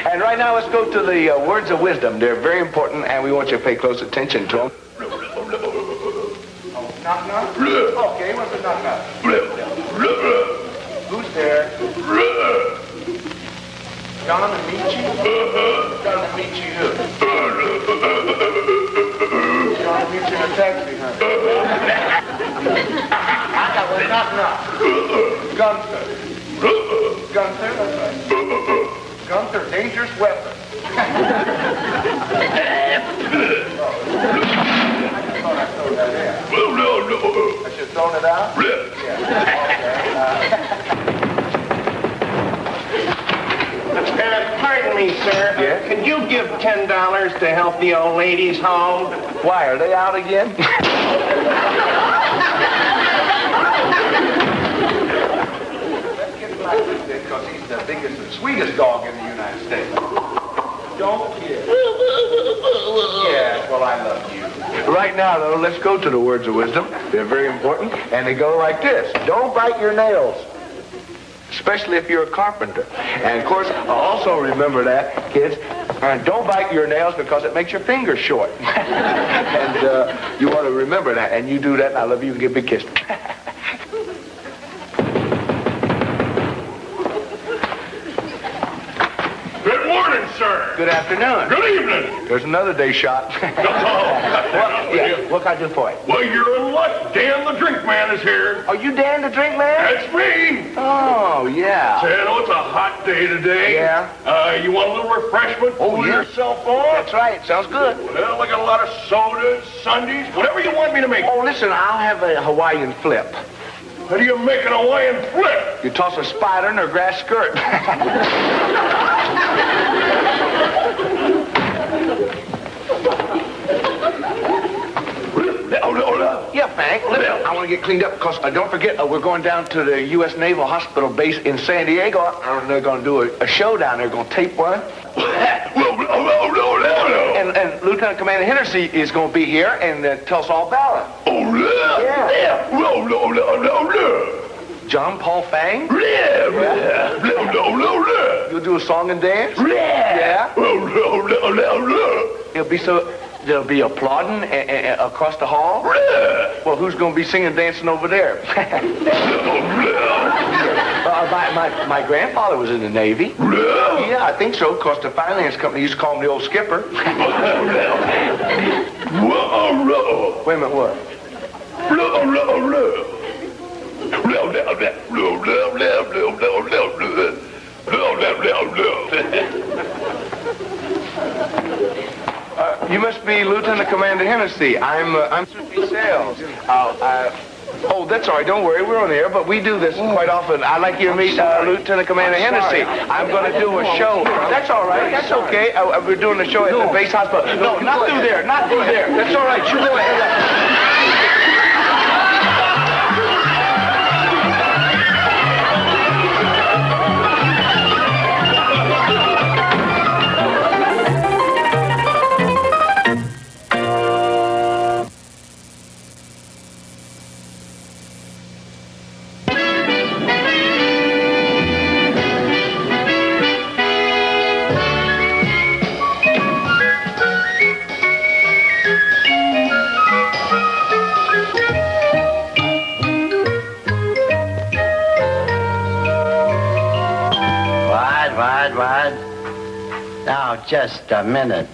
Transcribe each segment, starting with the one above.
And right now, let's go to the words of wisdom. They're very important, and we want you to pay close attention to them. Oh, knock, knock? Okay, what's the knock, knock? Who's there? John and Michi? John and Michi who? John and Michi in a taxi, huh? I got one. Knock, knock. Gunther. Gunther, that's right. Gunther, dangerous weapon. I just thought I threw that in. I should have thrown it out? Yeah. Pardon me, sir. Yeah? Could you give $10 to help the old ladies home? Why, are they out again? Because he's the biggest and sweetest dog in the United States. Don't kid. Yes, well, I love you. Right now, though, let's go to the words of wisdom. They're very important, and they go like this. Don't bite your nails, especially if you're a carpenter. And, of course, also remember that, kids, don't bite your nails because it makes your fingers short. And you want to remember that, and you do that, and I love you. You can give a big kiss. Good morning, sir. Good afternoon. Good evening. There's another day shot. What can I do for you? Well, you're in luck. Dan the drink man is here. Are you Dan the drink man? That's me. Oh, yeah. Say, I know it's a hot day today. Yeah. You want a little refreshment? Oh, Cool yeah. yourself off? That's right. Sounds good. Well, I got a lot of sodas, sundaes, whatever you want me to make. Oh, listen, I'll have a Hawaiian flip. How do you make an Hawaiian flip? You toss a spider in her grass skirt. Yeah, Fang. Listen, I want to get cleaned up because don't forget, we're going down to the U.S. Naval Hospital base in San Diego, and they're going to do a show down there. They're going to tape one. And Lieutenant Commander Hennesey is going to be here and tell us all about it. Yeah. John Paul Fang? You'll do a song and dance? Yeah. They'll be applauding across the hall? Well, who's going to be singing and dancing over there? My grandfather was in the Navy. Yeah, I think so, because the finance company used to call him the old skipper. Wait a minute, what? You must be Lieutenant Commander Hennesey. I'm Soupy Sales. Oh, that's all right. Don't worry. We're on the air, but we do this quite often. I'd like you to meet Lieutenant Commander Hennessey. I'm going to do a show. That's all right. That's okay. We're doing a show at the base hospital. No, not through there. Not through there. That's all right. You go ahead. Now, just a minute.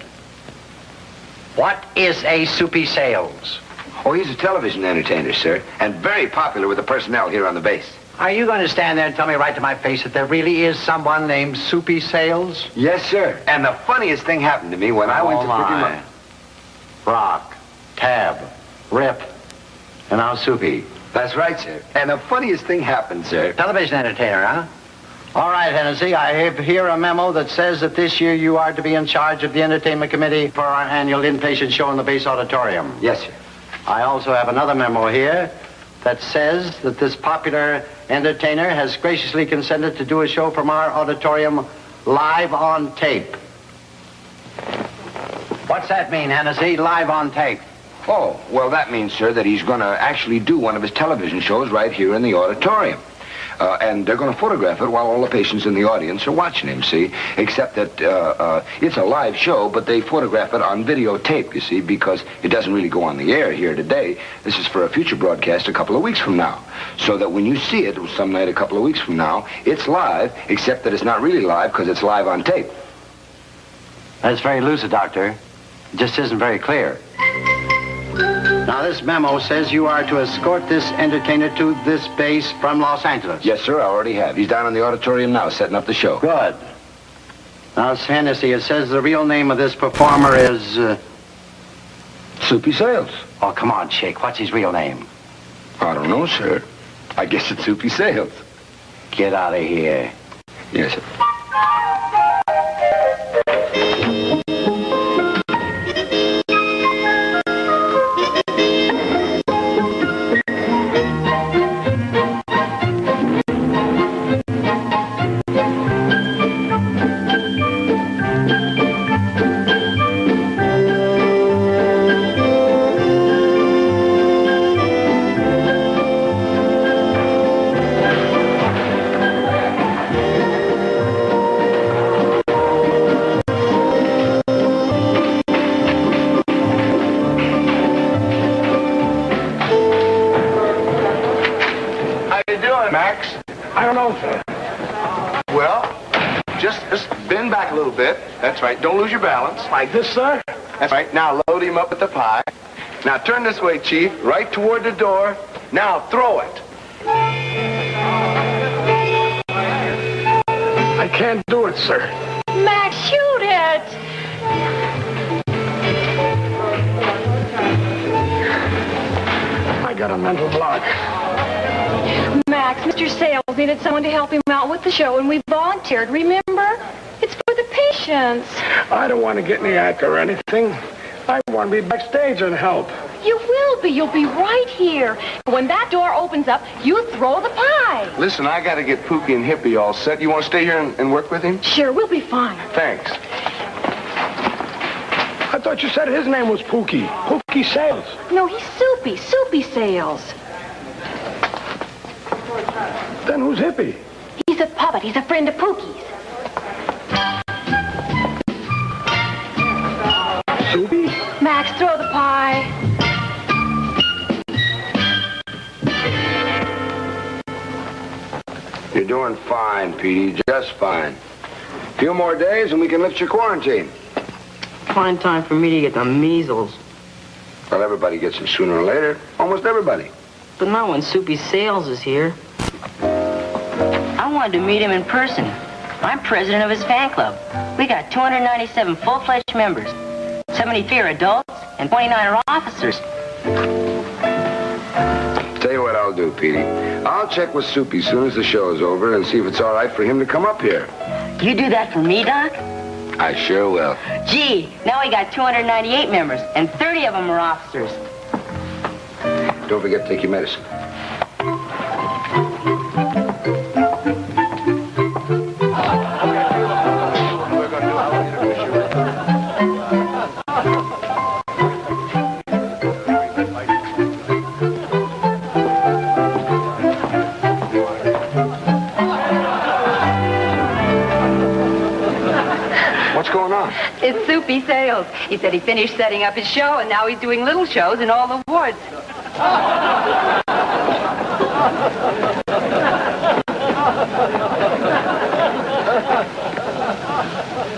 What is a Soupy Sales? Oh, he's a television entertainer, sir, and very popular with the personnel here on the base. Are you going to stand there and tell me right to my face that there really is someone named Soupy Sales? Yes, sir. And the funniest thing happened to me when I went to pick him up. Rock, Tab, Rip, and now Soupy. That's right, sir. And the funniest thing happened, sir. Television entertainer, huh? All right, Hennessey, I have here a memo that says that this year you are to be in charge of the entertainment committee for our annual inpatient show in the base auditorium. Yes, sir. I also have another memo here that says that this popular entertainer has graciously consented to do a show from our auditorium live on tape. What's that mean, Hennessey, live on tape? Oh, well, that means, sir, that he's going to actually do one of his television shows right here in the auditorium. And they're going to photograph it while all the patients in the audience are watching him, see? Except that it's a live show, but they photograph it on videotape, you see, because it doesn't really go on the air here today. This is for a future broadcast a couple of weeks from now. So that when you see it some night a couple of weeks from now, it's live, except that it's not really live because it's live on tape. That's very lucid, Doctor. It just isn't very clear. Now, this memo says you are to escort this entertainer to this base from Los Angeles. Yes, sir, I already have. He's down in the auditorium now, setting up the show. Good. Now, Miss Hennessey, it says the real name of this performer is, Soupy Sales. Oh, come on, Chick. What's his real name? I don't know, sir. I guess it's Soupy Sales. Get out of here. Yes, sir. Max? I don't know, sir. Well, just bend back a little bit. That's right. Don't lose your balance. Like this, sir? That's right. Now load him up with the pie. Now turn this way, Chief. Right toward the door. Now throw it. I can't do it, sir. Max, shoot it! I got a mental block. Max, Mr. Sales needed someone to help him out with the show, and we volunteered, remember? It's for the patients. I don't want to get in the act or anything. I want to be backstage and help. You will be. You'll be right here. When that door opens up, you throw the pie. Listen, I got to get Pookie and Hippie all set. You want to stay here and work with him? Sure, we'll be fine. Thanks. I thought you said his name was Pookie. Pookie Sales. No, he's Soupy. Soupy Sales. Then who's Hippie? He's a puppet. He's a friend of Pookie's. Soupy? Max, throw the pie. You're doing fine, Petey. Just fine. A few more days and we can lift your quarantine. Fine time for me to get the measles. Well, everybody gets them sooner or later. Almost everybody. But not when Soupy Sales is here. I wanted to meet him in person. I'm president of his fan club. We got 297 full-fledged members. 73 are adults and 29 are officers. Tell you what I'll do, Petey. I'll check with Soupy as soon as the show is over and see if it's all right for him to come up here. You do that for me, Doc? I sure will. Gee, now we got 298 members, and 30 of them are officers. Don't forget to take your medicine. What's going on? It's Soupy Sales. He said he finished setting up his show, and now he's doing little shows in all the wards.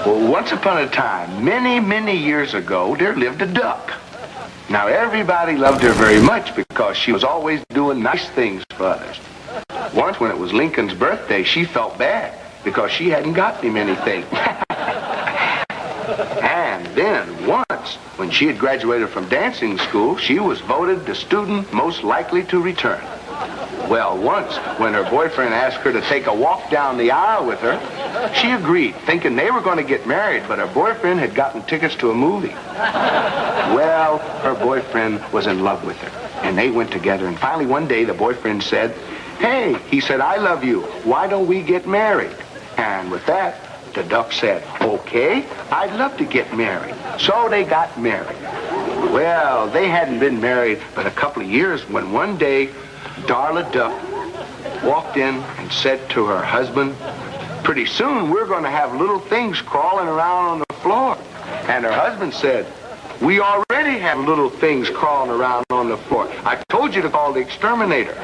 Well, once upon a time, many, many years ago, there lived a duck. Now, everybody loved her very much because she was always doing nice things for others. Once, when it was Lincoln's birthday, she felt bad because she hadn't gotten him anything. And then once, when she had graduated from dancing school, she was voted the student most likely to return. Well, once, when her boyfriend asked her to take a walk down the aisle with her, she agreed, thinking they were going to get married, but her boyfriend had gotten tickets to a movie. Well, her boyfriend was in love with her, and they went together, and finally one day the boyfriend said, "Hey," he said, "I love you. Why don't we get married?" And with that, the duck said, "Okay, I'd love to get married." So they got married. Well, they hadn't been married but a couple of years when one day, Darla Duck walked in and said to her husband, "Pretty soon we're going to have little things crawling around on the floor." And her husband said, "We already have little things crawling around on the floor. I told you to call the exterminator."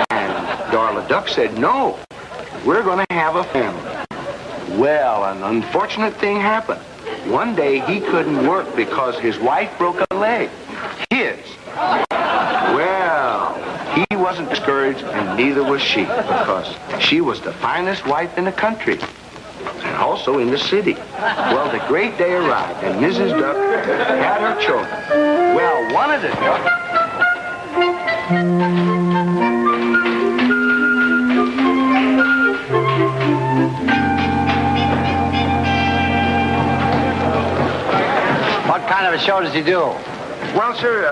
And Darla Duck said, "No, we're going to have a family." Well, an unfortunate thing happened. One day he couldn't work because his wife broke a leg. His. Well, he wasn't discouraged, and neither was she, because she was the finest wife in the country, and also in the city. Well, the great day arrived, and Mrs. Duck had her children. Well, one of the ducks... What kind of a show does he do? Well, sir,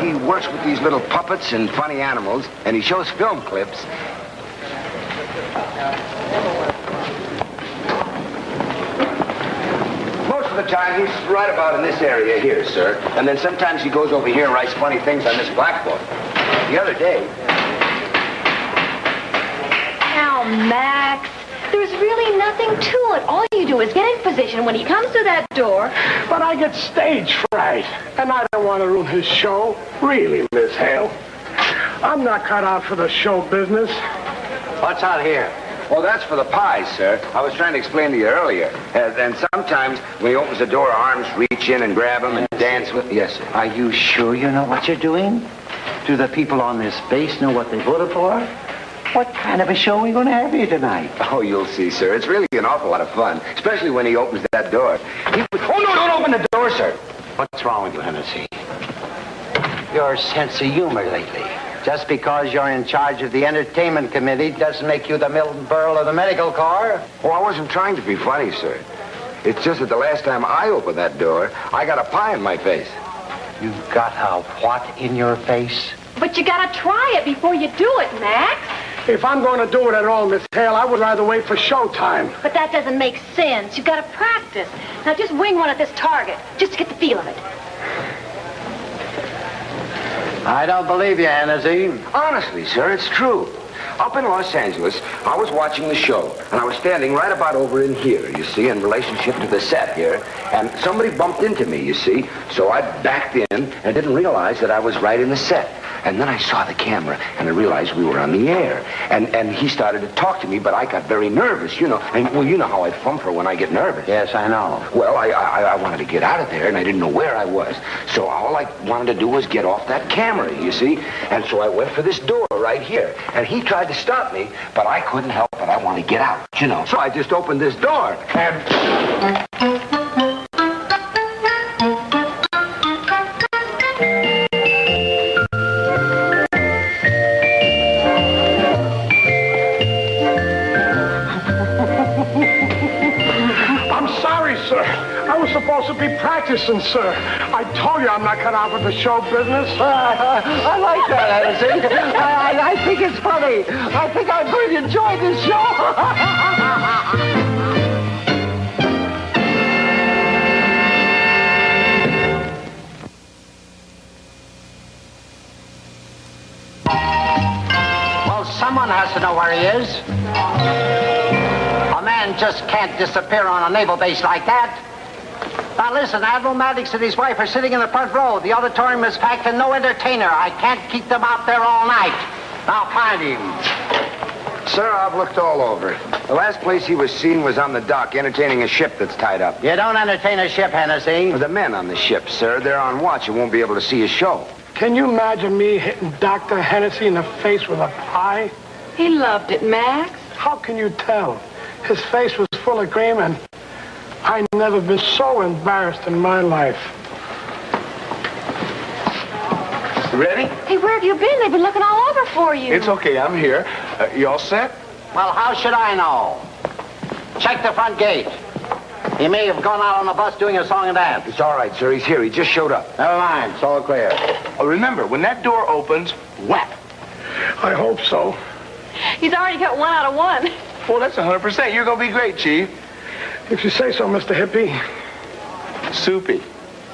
he works with these little puppets and funny animals, and he shows film clips. Most of the time, he's right about in this area here, sir. And then sometimes he goes over here and writes funny things on this blackboard. The other day... Now, Max, there's really nothing to it. All you do is get in position when he comes to that door. But I get stage fright, and I don't want to ruin his show. Really, Miss Hale. I'm not cut out for the show business. What's out here? Oh, that's for the pies, sir. I was trying to explain to you earlier. And sometimes when he opens the door, arms reach in and grab him and dance with... Yes, sir. Are you sure you know what you're doing? Do the people on this base know what they voted for? What kind of a show are we going to have here tonight? Oh, you'll see, sir. It's really an awful lot of fun, especially when he opens that door. Oh, no, don't open the door, sir. What's wrong with you, Hennessey? Your sense of humor lately. Just because you're in charge of the entertainment committee doesn't make you the Milton Berle of the medical corps. Oh, I wasn't trying to be funny, sir. It's just that the last time I opened that door, I got a pie in my face. You got a what in your face? But you gotta try it before you do it, Max. If I'm going to do it at all, Miss Hale, I would rather wait for showtime. But that doesn't make sense. You gotta practice. Now just wing one at this target, just to get the feel of it. I don't believe you, Hennessey. Honestly, sir, it's true. Up in Los Angeles, I was watching the show, and I was standing right about over in here, you see, in relationship to the set here, and somebody bumped into me, you see, so I backed in and didn't realize that I was right in the set. And then I saw the camera, and I realized we were on the air. And he started to talk to me, but I got very nervous, you know. And, well, you know how I fumfer when I get nervous. Yes, I know. Well, I wanted to get out of there, and I didn't know where I was. So all I wanted to do was get off that camera, you see. And so I went for this door right here. And he tried to stop me, but I couldn't help it. I wanted to get out, you know. So I just opened this door, and... Supposed to be practicing, sir. I told you I'm not cut out for the show business. I like that, Hennessey. I think it's funny. I think I'm going to enjoy this show. Well, someone has to know where he is. A man just can't disappear on a naval base like that. Now listen, Admiral Maddox and his wife are sitting in the front row. The auditorium is packed and no entertainer. I can't keep them out there all night. Now find him. Sir, I've looked all over. The last place he was seen was on the dock, entertaining a ship that's tied up. You don't entertain a ship, Hennessey. The men on the ship, sir. They're on watch and won't be able to see his show. Can you imagine me hitting Dr. Hennessey in the face with a pie? He loved it, Max. How can you tell? His face was full of cream, and I've never been so embarrassed in my life. Ready? Hey, where have you been? They've been looking all over for you. It's okay, I'm here. You all set? Well, how should I know? Check the front gate. He may have gone out on the bus doing a song and dance. It's all right, sir. He's here. He just showed up. Never mind. It's all clear. Oh, remember, when that door opens, whap. I hope so. He's already got 1 out of 1. Well, that's 100%. You're going to be great, Chief. If you say so, Mr. Hippie. Soupy.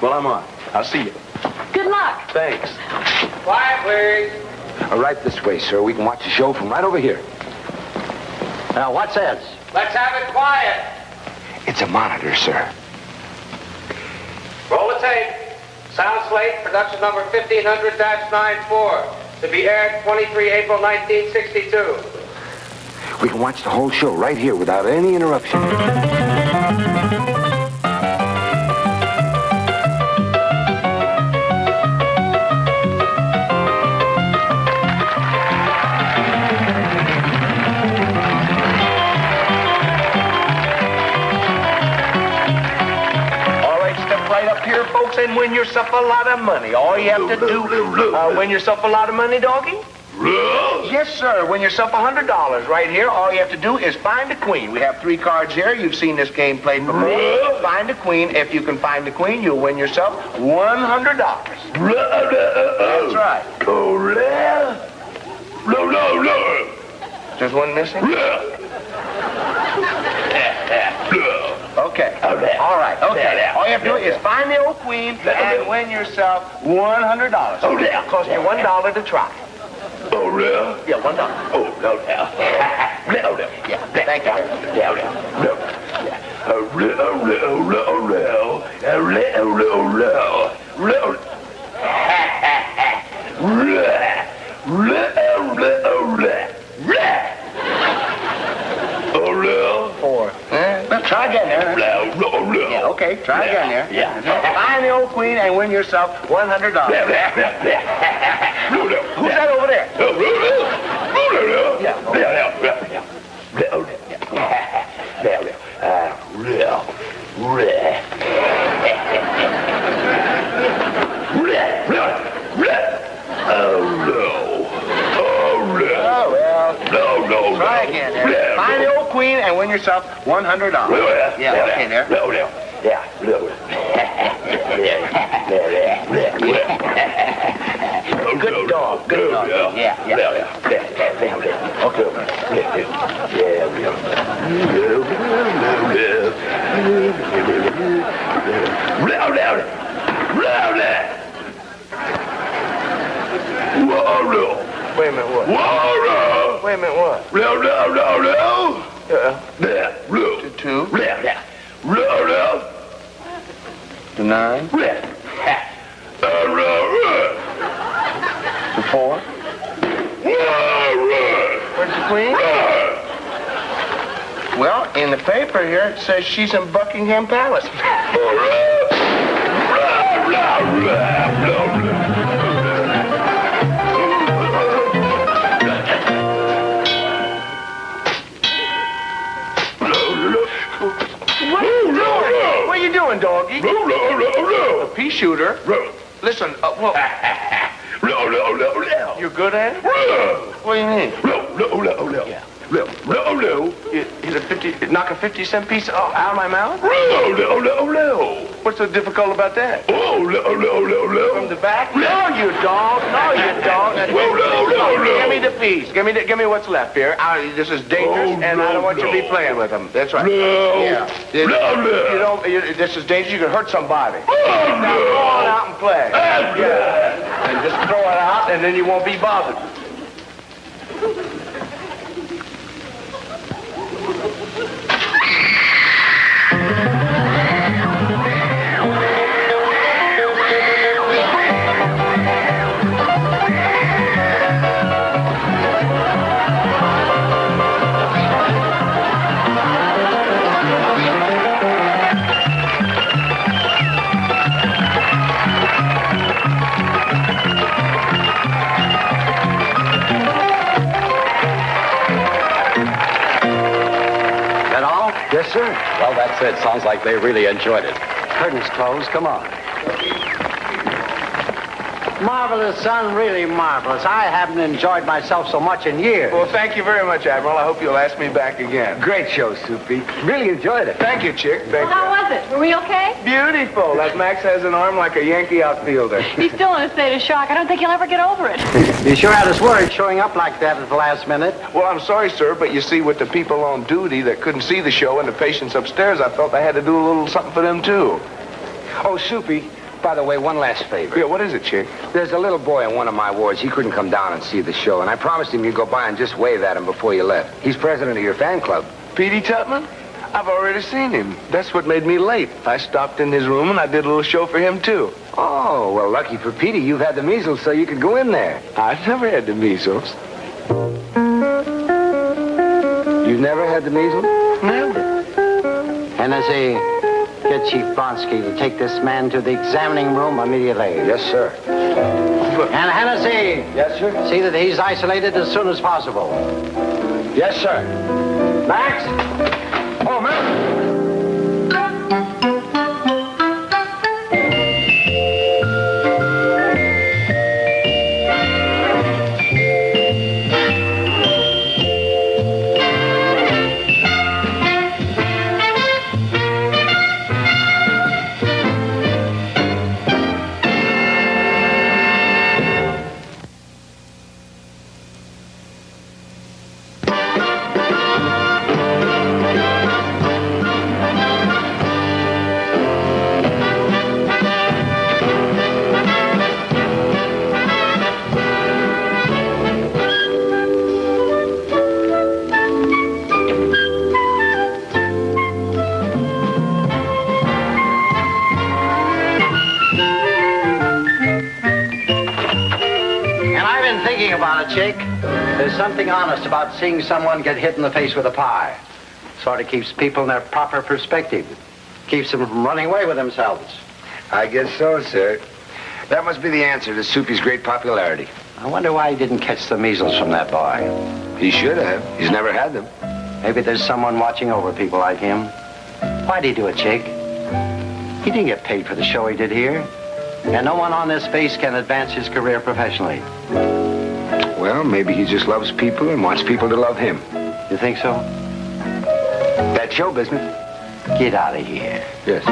Well, I'm on. I'll see you. Good luck. Thanks. Quiet, please. Right this way, sir. We can watch the show from right over here. Now, what's this? Let's have it quiet. It's a monitor, sir. Roll the tape. Sound slate, production number 1500-94. To be aired 23 April 1962. We can watch the whole show right here without any interruption. Here, folks, and win yourself a lot of money. All you have to do, win yourself a lot of money, doggy? Yes, sir. Win yourself $100 right here. All you have to do is find a queen. We have 3 cards here. You've seen this game played before. Find a queen. If you can find a queen, you'll win yourself $100. That's right. There's one missing? Okay. All right. Okay. All you have to do is find the old queen and win yourself $100. It'll cost you $1 to try. Oh, real? Yeah, $1. Oh, no, no. Yeah, thank you. Try again there. Yeah, okay, try again there. Yeah. Find the old queen and win yourself $100. Who's that over there? Try again there. Find the old queen and win yourself $100. Yeah, okay there. Good dog, good dog. Yeah. Okay. Wait a minute, what? Wait a minute, what? To 2. To 9. To 4. Where's the queen? Well, in the paper here, it says she's in Buckingham Palace. What are you doing, doggy? A pea shooter. Listen, you're good at it? What do you mean? Is it 50? Knock a 50-cent piece out of my mouth? What's so difficult about that? From the back? No, you don't. No, you don't. Give me the piece. Give me what's left here. This is dangerous, and I don't want you to be playing with them. That's right. Yeah. This is dangerous. You can hurt somebody. Now go on out and play. Yeah. And just throw it out, and then you won't be bothered. Yes, sir. Well, that's it. Sounds like they really enjoyed it. Curtains closed. Come on. Marvelous, son. Really marvelous. I haven't enjoyed myself so much in years. Well, thank you very much, Admiral. I hope you'll ask me back again. Great show, Soupy. Really enjoyed it. Thank you, Chick. Thank How was it? Were we okay? Beautiful. That Max has an arm like a Yankee outfielder. He's still in a state of shock. I don't think he'll ever get over it. You sure had us worried showing up like that at the last minute. Well, I'm sorry, sir, but you see, with the people on duty that couldn't see the show and the patients upstairs, I felt I had to do a little something for them, too. Oh, Soupy, By the way, one last favor. Yeah, what is it, Chick? There's a little boy in one of my wards. He couldn't come down and see the show, and I promised him you'd go by and just wave at him before you left. He's president of your fan club. Petey Tubman? I've already seen him. That's what made me late. I stopped in his room and I did a little show for him, too. Oh, well, lucky for Petey, you've had the measles, so you could go in there. I've never had the measles. You've never had the measles? Never. Hennessey, get Chief Blonsky to take this man to the examining room immediately. Yes, sir. And Hennessey, Yes, sir? see that he's isolated as soon as possible. Yes, sir. Max? Oh, man. Chick, there's something honest about seeing someone get hit in the face with a pie. Sort of keeps people in their proper perspective. Keeps them from running away with themselves. I guess so, sir. That must be the answer to Soupy's great popularity. I wonder why he didn't catch the measles from that boy. He should have. He's never had them. Maybe there's someone watching over people like him. Why'd he do it, Chick? He didn't get paid for the show he did here. And no one on this base can advance his career professionally. Well, maybe he just loves people and wants people to love him. You think so? That show business. Get out of here. Yes.